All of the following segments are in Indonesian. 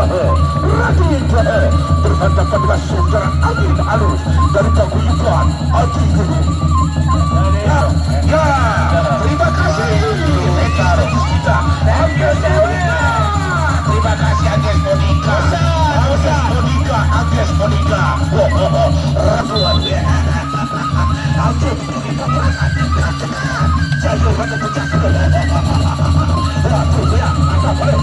Raden Jahe berhadapan dengan saudara angin halus dari paguyuban Aji Guru. Ya, terima kasih Agnes kita. Terima kasih Agnes Monica. Agnes Monica. Raduan ya. Agnes kita berangkat. Saya rada pecah. Waduh ya, apa boleh?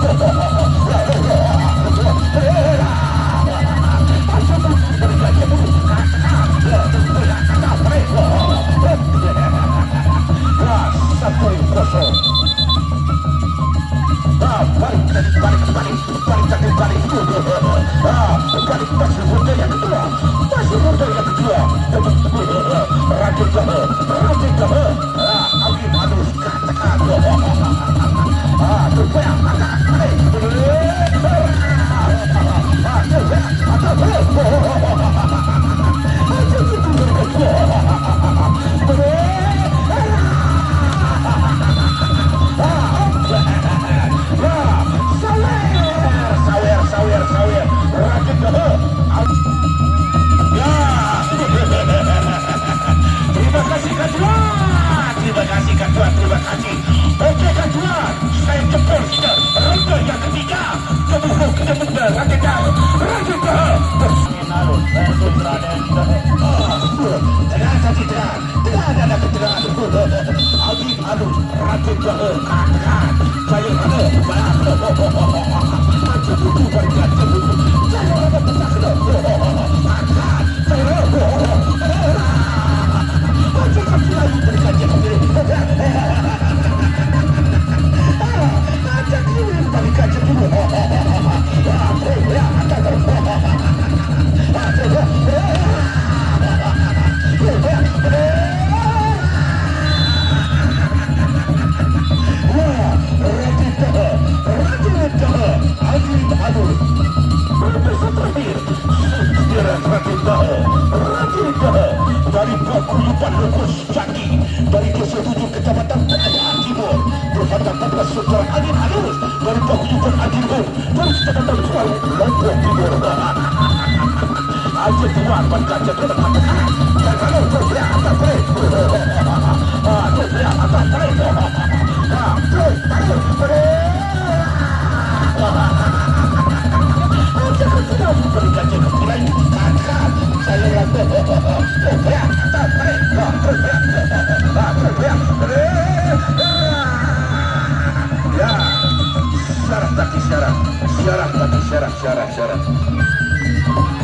Dari paguyuban Lukus Jaki dari desa 7 kecamatan Praja Timur berhadapan dengan saudara angin halus dari paguyuban Ajibur dari kecamatan Suara Lombok Timur. Aja tuan berkaca ke depan dan kalau tu dia akan break tu dia akan break syarat.